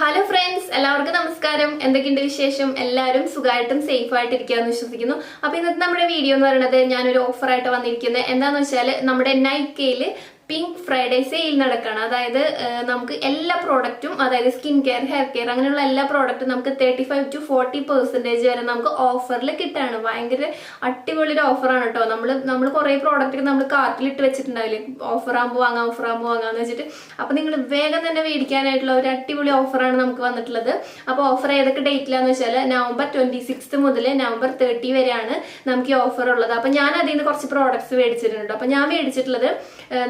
Hello friends, എല്ലാവർക്കും നമസ്കാരം. എന്തൊക്കെയുണ്ട് വിശേഷം? എല്ലാവരും സുഖമായിട്ടും സേഫ് ആയിട്ട് ഇരിക്കാമെന്ന് വിശ്വസിക്കുന്നു. അപ്പോൾ ഇന്നത്തെ നമ്മുടെ വീഡിയോ എന്ന് പറയുന്നത് ഞാനൊരു ഓഫറായിട്ട് വന്നിരിക്കുന്നത് എന്താണെന്ന് വെച്ചാൽ നമ്മുടെ നൈക്കയിൽ പിങ്ക് ഫ്രൈഡേ സെയിൽ നടക്കുകയാണ്. അതായത് നമുക്ക് എല്ലാ പ്രോഡക്റ്റും, അതായത് സ്കിൻ കെയർ, ഹെയർ കെയർ, അങ്ങനെയുള്ള എല്ലാ പ്രോഡക്റ്റും നമുക്ക് 35 to 40% വരെ നമുക്ക് ഓഫറിൽ കിട്ടാണ്. ഭയങ്കര അടിപൊളി ഒരു ഓഫറാണ് കേട്ടോ. നമ്മൾ കുറേ പ്രോഡക്റ്റ് നമ്മൾ കാർട്ടിലിട്ട് വെച്ചിട്ടുണ്ടാവില്ലേ, ഓഫറാകുമ്പോൾ വാങ്ങാന്ന് വെച്ചിട്ട്. അപ്പോൾ നിങ്ങൾ വേഗം തന്നെ മേടിക്കാനായിട്ടുള്ള ഒരു അടിപൊളി ഓഫറാണ് നമുക്ക് വന്നിട്ടുള്ളത്. അപ്പോൾ ഓഫർ ഏതൊക്കെ ഡേറ്റിലാന്ന് വെച്ചാൽ നവംബർ 26 മുതൽ നവംബർ 30 വരെയാണ് നമുക്ക് ഈ ഓഫർ ഉള്ളത്. അപ്പോൾ ഞാൻ അതിൽ നിന്ന് കുറച്ച് പ്രോഡക്ട്സ് മേടിച്ചിട്ടുണ്ട്. അപ്പോൾ ഞാൻ മേടിച്ചിട്ടുള്ളത്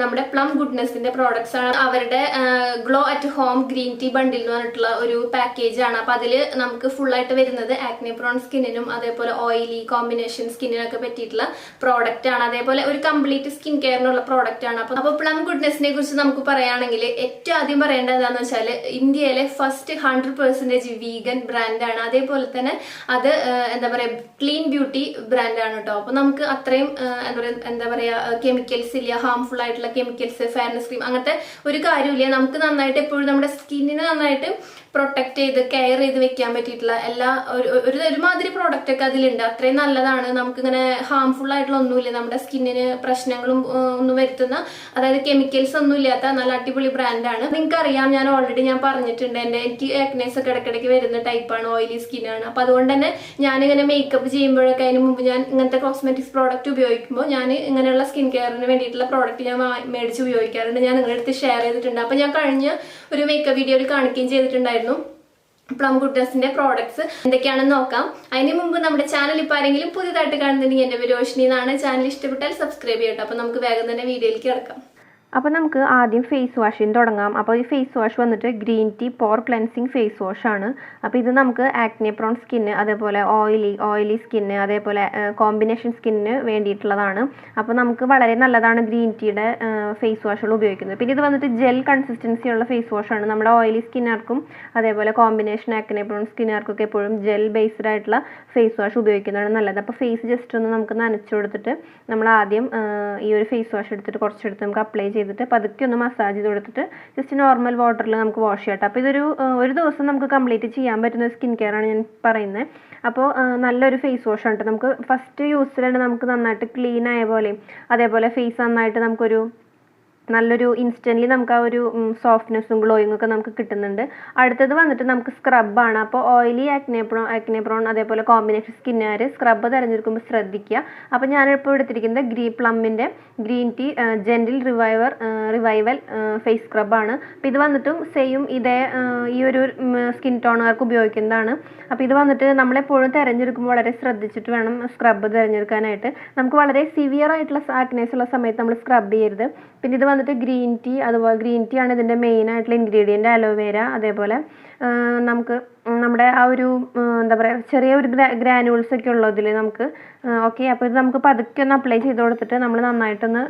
നമ്മുടെ പ്ലം ഗുഡ്നെസിന്റെ പ്രോഡക്ട്സ് ആണ്. അവരുടെ glow at home green tea bundle എന്ന് പറഞ്ഞിട്ടുള്ള ഒരു പാക്കേജ് ആണ്. അപ്പൊ അതിൽ നമുക്ക് ഫുൾ ആയിട്ട് വരുന്നത് ആക്നെ പ്രോൺ സ്കിന്നിനും അതേപോലെ ഓയിലി കോമ്പിനേഷൻ സ്കിന്നിനൊക്കെ പറ്റിയിട്ടുള്ള പ്രോഡക്റ്റ് ആണ്. അതേപോലെ ഒരു കംപ്ലീറ്റ് സ്കിൻ കെയറിനുള്ള പ്രോഡക്റ്റ് ആണ്. അപ്പൊ പ്ലം ഗുഡ്നെസിനെ കുറിച്ച് നമുക്ക് പറയുകയാണെങ്കിൽ ഏറ്റവും ആദ്യം പറയേണ്ടത് എന്താണെന്ന് വെച്ചാൽ ഇന്ത്യയിലെ ഫസ്റ്റ് 100% വീഗൻ ബ്രാൻഡാണ്. അതേപോലെ തന്നെ അത് എന്താ പറയാ ക്ലീൻ ബ്യൂട്ടി ബ്രാൻഡാണ് കേട്ടോ. അപ്പൊ നമുക്ക് അത്രയും എന്താ പറയാ കെമിക്കൽസ് ഇല്ല, ഹാർംഫുൾ ആയിട്ടുള്ള കെമിക്കൽസ്, ഫെയർനെസ് ക്രീം, അങ്ങനത്തെ ഒരു കാര്യമില്ല. നമുക്ക് നന്നായിട്ട് എപ്പോഴും നമ്മുടെ സ്കിന്നിനെ നന്നായിട്ട് പ്രൊട്ടക്ട് ചെയ്ത് കെയർ ചെയ്ത് വെക്കാൻ പറ്റിയിട്ടുള്ള എല്ലാ ഒരുമാതിരി പ്രോഡക്റ്റ് ഒക്കെ അതിലുണ്ട്. അത്രയും നല്ലതാണ്. നമുക്കിങ്ങനെ ഹാർംഫുൾ ആയിട്ടുള്ള ഒന്നുമില്ല, നമ്മുടെ സ്കിന്നിന് പ്രശ്നങ്ങളും ഒന്നും വരുത്തുന്ന, അതായത് കെമിക്കൽസ് ഒന്നും ഇല്ലാത്ത നല്ല അടിപൊളി ബ്രാൻഡാണ്. നിങ്ങൾക്ക് അറിയാം, ഞാൻ ഓൾറെഡി പറഞ്ഞിട്ടുണ്ട്, എനിക്ക് ആക്നെസ് ഒക്കെ ഇടയ്ക്കിടയ്ക്ക് വരുന്ന ടൈപ്പാണ്, ഓയിലി സ്കിന്നാണ്. അപ്പൊ അതുകൊണ്ട് തന്നെ ഞാനിങ്ങനെ മേക്കപ്പ് ചെയ്യുമ്പോഴൊക്കെ അതിന് മുമ്പ് ഞാൻ ഇങ്ങനത്തെ കോസ്മെറ്റിക്സ് പ്രോഡക്റ്റ് ഉപയോഗിക്കുമ്പോൾ ഞാൻ ഇങ്ങനെയുള്ള സ്കിൻ കെയറിന് വേണ്ടിയിട്ടുള്ള പ്രോഡക്റ്റ് ഞാൻ മേടിച്ച് ഉപയോഗിക്കാറുണ്ട്. ഞാൻ നിങ്ങളുടെ അടുത്ത് ഷെയർ ചെയ്തിട്ടുണ്ട്. അപ്പൊ ഞാൻ കഴിഞ്ഞ ഒരു മേക്കപ്പ് വീഡിയോയിൽ കാണിക്കുകയും ചെയ്തിട്ടുണ്ടായിരുന്നു പ്ലം ഗുഡ്നെസിന്റെ പ്രോഡക്ട്സ് എന്തൊക്കെയാണെന്ന് നോക്കാം. അതിന് മുമ്പ് നമ്മുടെ ചാനൽ ഇപ്പോൾ ആരെങ്കിലും പുതിയതായിട്ട് കാണുന്നുണ്ടെങ്കിൽ എന്റെ പേര് രോഷിനി എന്നാണ്. ചാനൽ ഇഷ്ടപ്പെട്ടാൽ സബ്സ്ക്രൈബ് ചെയ്യട്ടോ. അപ്പൊ നമുക്ക് വേഗം തന്നെ വീഡിയോയിലേക്ക് കിടക്കാം. അപ്പോൾ നമുക്ക് ആദ്യം ഫേസ് വാഷിന് തുടങ്ങാം. അപ്പോൾ ഈ ഫേസ് വാഷ് വന്നിട്ട് ഗ്രീൻ ടീ പോർ ക്ലെൻസിങ് ഫേസ് വാഷ് ആണ്. അപ്പോൾ ഇത് നമുക്ക് ആക്നെ പ്രോൺ സ്കിന്ന്, അതേപോലെ ഓയിലി സ്കിന്ന്, അതേപോലെ കോമ്പിനേഷൻ സ്കിന്നിന് വേണ്ടിയിട്ടുള്ളതാണ്. അപ്പോൾ നമുക്ക് വളരെ നല്ലതാണ് ഗ്രീൻ ടീയുടെ ഫേസ് വാഷുകൾ ഉപയോഗിക്കുന്നത്. പിന്നെ ഇത് വന്നിട്ട് ജെൽ കൺസിസ്റ്റൻസി ഉള്ള ഫേസ് വാഷാണ്. നമ്മുടെ ഓയിലി സ്കിന്നുകാർക്കും അതേപോലെ കോമ്പിനേഷൻ ആക്നെ പ്രോൺ സ്കിന്നുകാർക്കൊക്കെ എപ്പോഴും ജെൽ ബേസ്ഡ് ആയിട്ടുള്ള ഫേസ് വാഷ് ഉപയോഗിക്കുന്നതാണ് നല്ലത്. അപ്പോൾ ഫേസ് ജസ്റ്റ് ഒന്ന് നമുക്ക് നനച്ചു കൊടുത്തിട്ട് നമ്മൾ ആദ്യം ഈ ഒരു ഫേസ് വാഷ് എടുത്തിട്ട് കുറച്ചെടുത്ത് നമുക്ക് അപ്ലൈ ചെയ്തിട്ട് പതുക്കെ ഒന്ന് മസാജ് ചെയ്ത് കൊടുത്തിട്ട് ജസ്റ്റ് നോർമൽ വാട്ടറിൽ നമുക്ക് വാഷ് ചെയ്യാം. അപ്പോൾ ഒരു ദിവസം നമുക്ക് കംപ്ലീറ്റ് ചെയ്യാൻ പറ്റുന്ന സ്കിൻ കെയർ ആണ് ഞാൻ പറയുന്നത്. അപ്പോൾ നല്ലൊരു ഫേസ് വാഷ് ആണ്. നമുക്ക് ഫസ്റ്റ് യൂസിൽ തന്നെ നമുക്ക് നന്നായിട്ട് ക്ലീൻ ആയ പോലെയും അതേപോലെ ഫേസ് നന്നായിട്ട് നമുക്കൊരു നല്ലൊരു ഇൻസ്റ്റൻ്റ്ലി നമുക്ക് ആ ഒരു സോഫ്റ്റ്നെസ്സും ഗ്ലോയിങ്ങും ഒക്കെ നമുക്ക് കിട്ടുന്നുണ്ട്. അടുത്തത് വന്നിട്ട് നമുക്ക് സ്ക്രബാണ്. അപ്പോൾ ഓയിലി ആക്നെ പ്രോൺ അതേപോലെ കോമ്പിനേഷൻ സ്കിന്നുകാർ സ്ക്രബ് തിരഞ്ഞെടുക്കുമ്പോൾ ശ്രദ്ധിക്കുക. അപ്പോൾ ഞാനിപ്പോൾ എടുത്തിരിക്കുന്നത് പ്ലമ്മിൻ്റെ green tea gentle revival face സ്ക്രബാണ്. അപ്പോൾ ഇത് വന്നിട്ടും സെയിം ഈ ഒരു സ്കിൻ ടോണുകാർക്ക് ഉപയോഗിക്കുന്നതാണ്. അപ്പോൾ ഇത് വന്നിട്ട് നമ്മളെപ്പോഴും തിരഞ്ഞെടുക്കുമ്പോൾ വളരെ ശ്രദ്ധിച്ചിട്ട് വേണം സ്ക്രബ് തിരഞ്ഞെടുക്കാനായിട്ട്. നമുക്ക് വളരെ സിവിയർ ആയിട്ടുള്ള ആക്നേസ് ഉള്ള സമയത്ത് നമ്മൾ സ്ക്രബ് ചെയ്യരുത്. പിന്നെ ഇത് വന്നിട്ട് ഗ്രീൻ ടീ, അതുപോലെ ഗ്രീൻ ടീ ആണ് ഇതിൻ്റെ മെയിൻ ആയിട്ടുള്ള ഇൻഗ്രീഡിയൻറ്റ്. അലോവേര, അതേപോലെ നമുക്ക് നമ്മുടെ ആ ഒരു എന്താ പറയുക ചെറിയൊരു ഗ്രാനുവൽസ് ഒക്കെ ഉള്ളതിൽ നമുക്ക് ഓക്കെ. അപ്പോൾ ഇത് നമുക്ക് പതുക്കെ ഒന്ന് അപ്ലൈ ചെയ്ത് കൊടുത്തിട്ട് നമ്മൾ നന്നായിട്ടൊന്ന്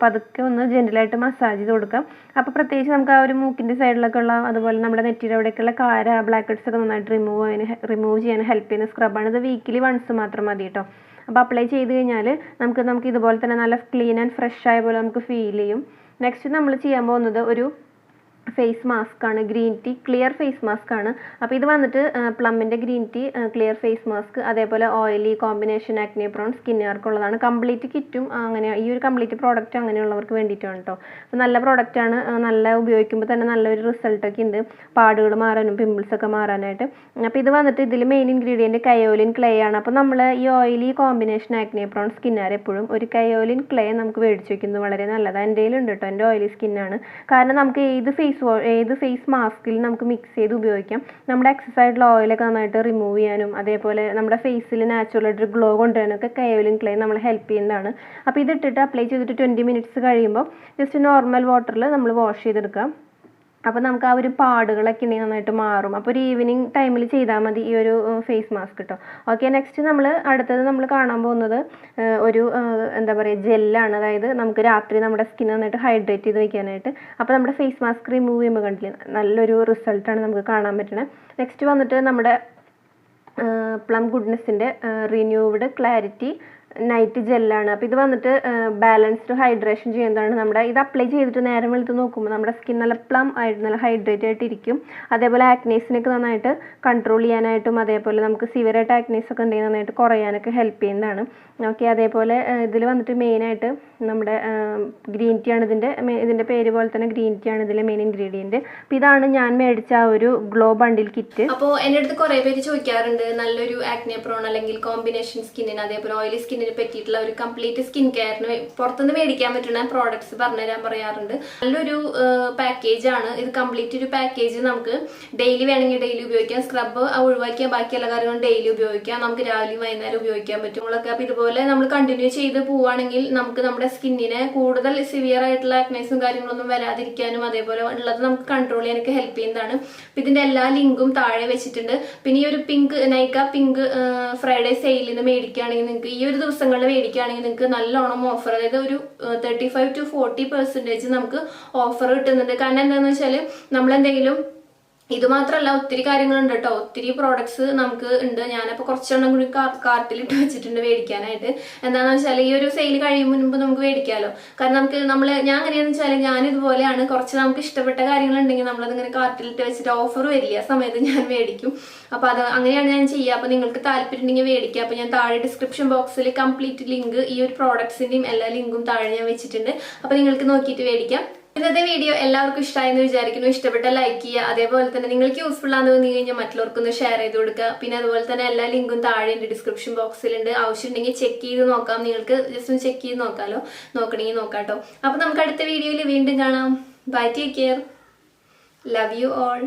പതുക്കെ ഒന്ന് ജെൻറ്റിലായിട്ട് മസാജ് ചെയ്ത് കൊടുക്കാം. അപ്പോൾ പ്രത്യേകിച്ച് നമുക്ക് ആ ഒരു മൂക്കിൻ്റെ സൈഡിലൊക്കെ ഉള്ള, അതുപോലെ നമ്മുടെ നെറ്റിയുടെ അവിടെയൊക്കെയുള്ള ബ്ലാക്ക് ഹെഡ്സ് ഒക്കെ നന്നായിട്ട് റിമൂവ് ചെയ്യാൻ ഹെൽപ്പ് ചെയ്യുന്ന സ്ക്രബാണ്. ഇത് വീക്കിലി വൺസ് മാത്രം മതി കേട്ടോ. അപ്പോൾ അപ്ലൈ ചെയ്ത് കഴിഞ്ഞാൽ നമുക്ക് ഇതുപോലെ തന്നെ നല്ല ക്ലീൻ ആൻഡ് ഫ്രഷ് ആയ പോലെ നമുക്ക് ഫീൽ ചെയ്യും. നെക്സ്റ്റ് നമ്മൾ ചെയ്യാൻ പോകുന്നത് ഒരു ഫേസ് മാസ്ക് ആണ്. Green tea clear face mask ആണ്. അപ്പോൾ ഇത് വന്നിട്ട് പ്ലമ്മിൻ്റെ green tea clear face mask, അതേപോലെ ഓയിലി കോമ്പിനേഷൻ ആക്നെ പ്രോൺ സ്കിന്നുകാർക്കുള്ളതാണ്. കംപ്ലീറ്റ് കിറ്റും അങ്ങനെ ഈ ഒരു കംപ്ലീറ്റ് പ്രോഡക്റ്റ് അങ്ങനെയുള്ളവർക്ക് വേണ്ടിയിട്ടാണ് കേട്ടോ. അപ്പോൾ നല്ല പ്രോഡക്റ്റാണ്, നല്ല ഉപയോഗിക്കുമ്പോൾ തന്നെ നല്ലൊരു റിസൾട്ടൊക്കെ ഉണ്ട്, പാടുകൾ മാറാനും പിമ്പിൾസ് ഒക്കെ മാറാനായിട്ട്. അപ്പോൾ ഇത് വന്നിട്ട് ഇതിൽ മെയിൻ ഇൻഗ്രീഡിയൻറ്റ് കയോലിൻ ക്ലേ ആണ്. അപ്പോൾ നമ്മൾ ഈ ഓയിലി കോമ്പിനേഷൻ ആക്നെ പ്രോൺ സ്കിന്നുകാർ എപ്പോഴും ഒരു കയോലിൻ ക്ലേ നമുക്ക് മേടിച്ച് വയ്ക്കുന്നത് വളരെ നല്ലതാണ്. എൻ്റെ കയ്യിലുണ്ട് കേട്ടോ, എൻ്റെ ഓയിലി സ്കിന്നാണ്. കാരണം നമുക്ക് ഏത് ഫേസ് മാസ്കിൽ നമുക്ക് മിക്സ് ചെയ്ത് ഉപയോഗിക്കാം. നമ്മുടെ എക്സസ് ആയിട്ടുള്ള ഓയിലൊക്കെ നന്നായിട്ട് റിമൂവ് ചെയ്യാനും അതേപോലെ നമ്മുടെ ഫേസിൽ നാച്ചുറലായിട്ടൊരു ഗ്ലോ കൊണ്ടുവരാനൊക്കെ കയോലിൻ ക്ലേ നമ്മളെ ഹെൽപ്പ് ചെയ്യുന്നതാണ്. അപ്പോൾ ഇതിട്ടിട്ട് അപ്ലൈ ചെയ്തിട്ട് 20 മിനിറ്റ്സ് കഴിയുമ്പോൾ ജസ്റ്റ് നോർമൽ വാട്ടറിൽ നമ്മൾ വാഷ് ചെയ്തെടുക്കാം. അപ്പോൾ നമുക്ക് ആ ഒരു പാടുകളൊക്കെ ഉണ്ടെങ്കിൽ നന്നായിട്ട് മാറും. അപ്പോൾ ഒരു ഈവനിങ് ടൈമിൽ ചെയ്താൽ മതി ഈ ഒരു ഫേസ് മാസ്ക് കേട്ടോ. ഓക്കെ, നെക്സ്റ്റ് അടുത്തത് നമ്മൾ കാണാൻ പോകുന്നത് ഒരു എന്താ പറയുക ജെല്ലാണ്. അതായത് നമുക്ക് രാത്രി നമ്മുടെ സ്കിൻ നന്നായിട്ട് ഹൈഡ്രേറ്റ് ചെയ്ത് വയ്ക്കാനായിട്ട്. അപ്പോൾ നമ്മുടെ ഫേസ് മാസ്ക് റിമൂവ് ചെയ്യുമ്പോൾ കണ്ടില്ലേ നല്ലൊരു റിസൾട്ടാണ് നമുക്ക് കാണാൻ പറ്റുന്നത്. നെക്സ്റ്റ് വന്നിട്ട് നമ്മുടെ പ്ലം ഗുഡ്നെസ്സിൻ്റെ റിന്യൂവ്ഡ് ക്ലാരിറ്റി നൈറ്റ് ജെല്ലാണ്. അപ്പോൾ ഇത് വന്നിട്ട് ബാലൻസ്ഡ് ഹൈഡ്രേഷൻ ചെയ്യുന്നതാണ്. നമ്മുടെ ഇത് അപ്ലൈ ചെയ്തിട്ട് നേരം വെളുത്ത് നോക്കുമ്പോൾ നമ്മുടെ സ്കിൻ നല്ല പ്ലം ആയിട്ട് നല്ല ഹൈഡ്രേറ്റ് ആയിട്ടിരിക്കും. അതേപോലെ ആക്നീസിനൊക്കെ നന്നായിട്ട് കൺട്രോൾ ചെയ്യാനായിട്ടും അതേപോലെ നമുക്ക് സിവിയറായിട്ട് ആക്നീസ് ഒക്കെ ഉണ്ടെങ്കിൽ നന്നായിട്ട് കുറയാനൊക്കെ ഹെൽപ്പ് ചെയ്യുന്നതാണ്. ഓക്കെ, അതേപോലെ ഇതിൽ വന്നിട്ട് മെയിനായിട്ട് നമ്മുടെ ഗ്രീൻ ടീ ആണ് ഇതിൻ്റെ പേര് പോലെ തന്നെ ഗ്രീൻ ടീ ആണ് ഇതിലെ മെയിൻ ഇൻഗ്രീഡിയൻറ്റ്. അപ്പോൾ ഇതാണ് ഞാൻ മേടിച്ച ആ ഒരു ഗ്ലോ ബണ്ടിൽ കിറ്റ്. അപ്പോൾ എൻ്റെ അടുത്ത് കുറേ പേര് ചോദിക്കാറുണ്ട് നല്ലൊരു ആക്നെ പ്രോൺ അല്ലെങ്കിൽ കോമ്പിനേഷൻ സ്കിന്നിന് അതേപോലെ ഓയിലി സ്കിന്നിന് പറ്റിയിട്ടുള്ള ഒരു കംപ്ലീറ്റ് സ്കിൻ കെയറിന് പുറത്തുനിന്ന് മേടിക്കാൻ പറ്റുന്ന പ്രോഡക്ട്സ് പറഞ്ഞുതരാൻ പറയാറുണ്ട്. നല്ലൊരു പാക്കേജ് ആണ് ഇത്. കംപ്ലീറ്റ് ഒരു പാക്കേജ് നമുക്ക് ഡെയിലി വേണമെങ്കിൽ ഡെയിലി ഉപയോഗിക്കാം. സ്ക്രബ് ഒഴിവാക്കിയാൽ ബാക്കി എല്ലാ കാര്യങ്ങളും ഡെയിലി ഉപയോഗിക്കാം. നമുക്ക് രാവിലെയും വൈകുന്നേരം ഉപയോഗിക്കാൻ പറ്റും. അപ്പോൾ ഇതുപോലെ നമ്മൾ കണ്ടിന്യൂ ചെയ്ത് പോവുകയാണെങ്കിൽ നമുക്ക് നമ്മുടെ സ്കിന്നിനെ കൂടുതൽ സിവിയർ ആയിട്ടുള്ള ആക്നൈസും കാര്യങ്ങളൊന്നും വരാതിരിക്കാനും അതേപോലെ ഉള്ളത് നമുക്ക് കൺട്രോൾ ചെയ്യാനൊക്കെ ഹെൽപ്പ് ചെയ്യുന്നതാണ്. അപ്പം ഇതിന്റെ എല്ലാ ലിങ്കും താഴെ വെച്ചിട്ടുണ്ട്. പിന്നെ ഈ ഒരു നൈക്ക പിങ്ക് ഫ്രൈഡേ സെയിലിൽ നിന്ന് മേടിക്കുകയാണെങ്കിൽ നിങ്ങൾക്ക് ഈ ഒരു ദിവസങ്ങളിൽ മേടിക്കുകയാണെങ്കിൽ നിങ്ങൾക്ക് നല്ലോണം ഓഫർ, അതായത് ഒരു 35 to 40% നമുക്ക് ഓഫർ കിട്ടുന്നുണ്ട്. കാരണം എന്താണെന്ന് വെച്ചാൽ നമ്മളെന്തെങ്കിലും ഇത് മാത്രമല്ല ഒത്തിരി കാര്യങ്ങളുണ്ട് കേട്ടോ, ഒത്തിരി പ്രോഡക്ട്സ് നമുക്ക് ഉണ്ട്. ഞാനപ്പോൾ കുറച്ചെണ്ണം കൂടി കാർട്ടിലിട്ട് വെച്ചിട്ടുണ്ട് മേടിക്കാനായിട്ട്. എന്താണെന്ന് വെച്ചാൽ ഈ ഒരു സെയിൽ കഴിയുമ്പോൾ മുൻപ് നമുക്ക് മേടിക്കാമല്ലോ. കാരണം ഞാൻ എങ്ങനെയാണെന്ന് വെച്ചാൽ ഞാനിതുപോലെയാണ്, കുറച്ച് നമുക്ക് ഇഷ്ടപ്പെട്ട കാര്യങ്ങളുണ്ടെങ്കിൽ നമ്മളതിങ്ങനെ കാർട്ടിലിട്ട് വെച്ചിട്ട് ഓഫർ വരില്ല സമയത്ത് ഞാൻ മേടിക്കും. അപ്പോൾ അങ്ങനെയാണ് ഞാൻ ചെയ്യുക. അപ്പോൾ നിങ്ങൾക്ക് താല്പര്യം ഉണ്ടെങ്കിൽ മേടിക്കുക. അപ്പോൾ ഞാൻ താഴെ ഡിസ്ക്രിപ്ഷൻ ബോക്സിൽ കംപ്ലീറ്റ് ലിങ്ക് ഈ ഒരു പ്രോഡക്ട്സിൻ്റെയും എല്ലാ ലിങ്കും താഴെ ഞാൻ വെച്ചിട്ടുണ്ട്. അപ്പോൾ നിങ്ങൾക്ക് നോക്കിയിട്ട് മേടിക്കാം. ഇന്നത്തെ വീഡിയോ എല്ലാവർക്കും ഇഷ്ടമായെന്ന് വിചാരിക്കുന്നു. ഇഷ്ടപ്പെട്ട ലൈക്ക് ചെയ്യുക. അതേപോലെ തന്നെ നിങ്ങൾക്ക് യൂസ്ഫുൾ ആണെന്ന് തോന്നി കഴിഞ്ഞാൽ മറ്റുള്ളവർക്കൊന്ന് ഷെയർ ചെയ്ത് കൊടുക്കുക. പിന്നെ അതുപോലെ തന്നെ എല്ലാ ലിങ്കും താഴെ ഉണ്ട്, ഡിസ്ക്രിപ്ഷൻ ബോക്സിലുണ്ട്. ആവശ്യമുണ്ടെങ്കിൽ ചെക്ക് ചെയ്ത് നോക്കാം. നിങ്ങൾക്ക് ജസ്റ്റ് ഒന്ന് ചെക്ക് ചെയ്ത് നോക്കാമല്ലോ, നോക്കണമെങ്കിൽ നോക്കാം കേട്ടോ. അപ്പോൾ നമുക്ക് അടുത്ത വീഡിയോയിൽ വീണ്ടും കാണാം. Bye, take care, love you all.